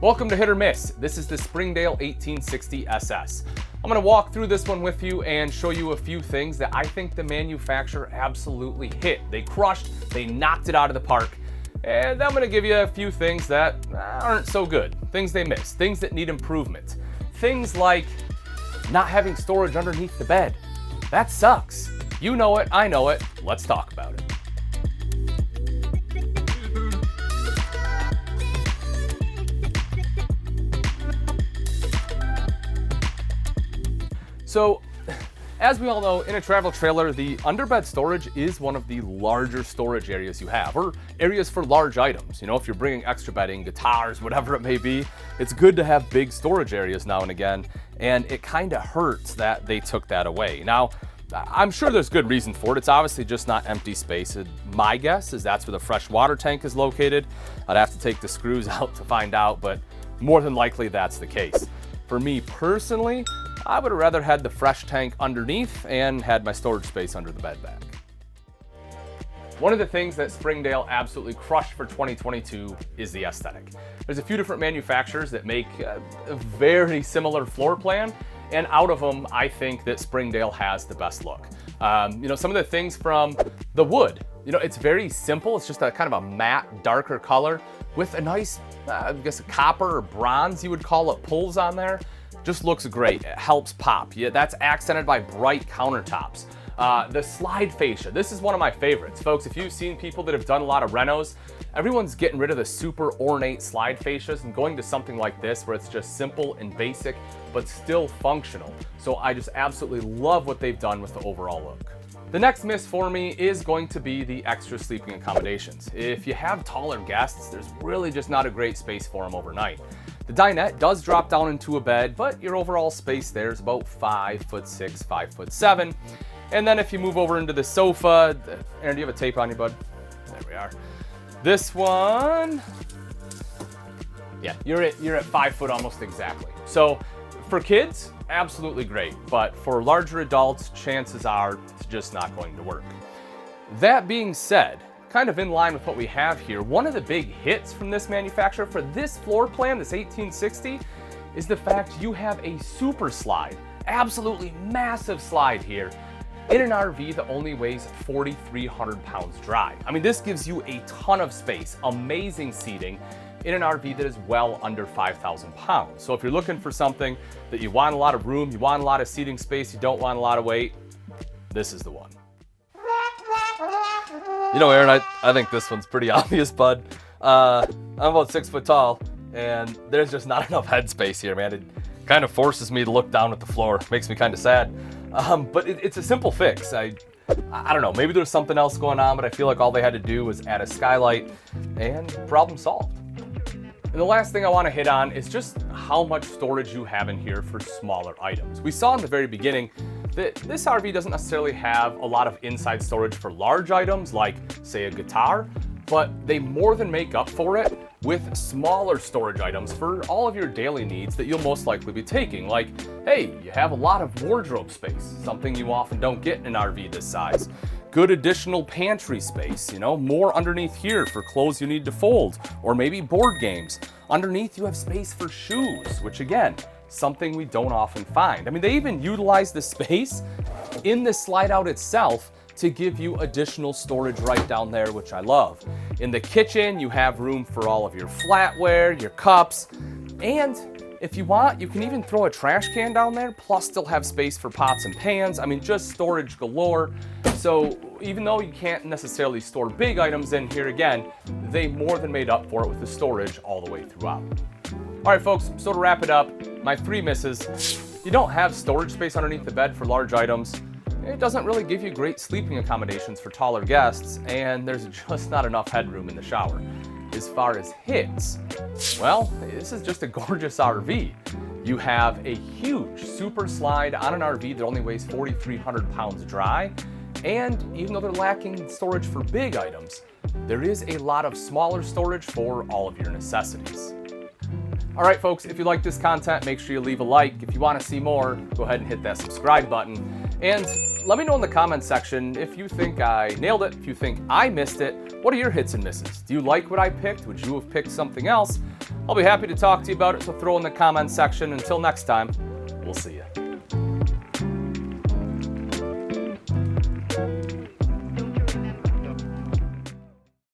Welcome to Hit or Miss. This is the Springdale 1860SS. I'm going to walk through this one with you and show you a few things that I think the manufacturer absolutely hit. They crushed, they knocked it out of the park. And I'm going to give you a few things that aren't so good. Things they missed, things that need improvement. Things like not having storage underneath the bed. That sucks. You know it, I know it. Let's talk about it. So, as we all know, in a travel trailer, the underbed storage is one of the larger storage areas you have, or areas for large items. You know, if you're bringing extra bedding, guitars, whatever it may be, it's good to have big storage areas now and again, and it kind of hurts that they took that away. Now, I'm sure there's good reason for it. It's obviously just not empty space. My guess is that's where the fresh water tank is located. I'd have to take the screws out to find out, but more than likely that's the case. For me personally, I would have rather had the fresh tank underneath and had my storage space under the bed back. One of the things that Springdale absolutely crushed for 2022 is the aesthetic. There's a few different manufacturers that make a very similar floor plan, and out of them, I think that Springdale has the best look. You know, some of the things from the wood, you know, it's very simple. It's just a kind of a matte, darker color with a nice, I guess, copper or bronze, you would call it, pulls on there. Just looks great. It helps pop. Yeah, that's accented by bright countertops. The slide fascia, this is one of my favorites. Folks, if you've seen people that have done a lot of renos, everyone's getting rid of the super ornate slide fascias and going to something like this where it's just simple and basic, but still functional. So I just absolutely love what they've done with the overall look. The next miss for me is going to be the extra sleeping accommodations. If you have taller guests, there's really just not a great space for them overnight. The dinette does drop down into a bed, but your overall space there is about 5'6", 5'7". And then if you move over into the sofa, Aaron, do you have a tape on you, bud? There we are. This one, yeah, you're at 5 foot almost exactly. So for kids, absolutely great, but for larger adults, chances are it's just not going to work. That being said, kind of in line with what we have here, one of the big hits from this manufacturer for this floor plan, this 1860, is the fact you have a super slide, absolutely massive slide here, in an RV that only weighs 4,300 pounds dry. I mean, this gives you a ton of space, amazing seating, in an RV that is well under 5,000 pounds. So if you're looking for something that you want a lot of room, you want a lot of seating space, you don't want a lot of weight, this is the one. You know, Aaron, I think this one's pretty obvious, bud. I'm about 6 foot tall, and there's just not enough headspace here, man. It kind of forces me to look down at the floor. Makes me kind of sad. But it's a simple fix. I don't know, maybe there's something else going on, but I feel like all they had to do was add a skylight and problem solved. And the last thing I want to hit on is just how much storage you have in here for smaller items. We saw in the very beginning that this RV doesn't necessarily have a lot of inside storage for large items like, say, a guitar, but they more than make up for it with smaller storage items for all of your daily needs that you'll most likely be taking. Like, hey, you have a lot of wardrobe space, something you often don't get in an RV this size. Good additional pantry space, you know, more underneath here for clothes you need to fold, or maybe board games. Underneath you have space for shoes, which again, something we don't often find. I mean, they even utilize the space in the slide out itself to give you additional storage right down there, which I love. In the kitchen, you have room for all of your flatware, your cups, and if you want, you can even throw a trash can down there, plus still have space for pots and pans. I mean, just storage galore. So even though you can't necessarily store big items in here, again, they more than made up for it with the storage all the way throughout. All right, folks, so to wrap it up, my 3 misses. You don't have storage space underneath the bed for large items. It doesn't really give you great sleeping accommodations for taller guests, and there's just not enough headroom in the shower. As far as hits, well, this is just a gorgeous RV. You have a huge super slide on an RV that only weighs 4,300 pounds dry, and even though they're lacking storage for big items, there is a lot of smaller storage for all of your necessities. All right, folks, if you like this content, make sure you leave a like. If you want to see more, go ahead and hit that subscribe button. And let me know in the comments section if you think I nailed it, if you think I missed it. What are your hits and misses? Do you like what I picked? Would you have picked something else? I'll be happy to talk to you about it, so throw in the comments section. Until next time, we'll see you.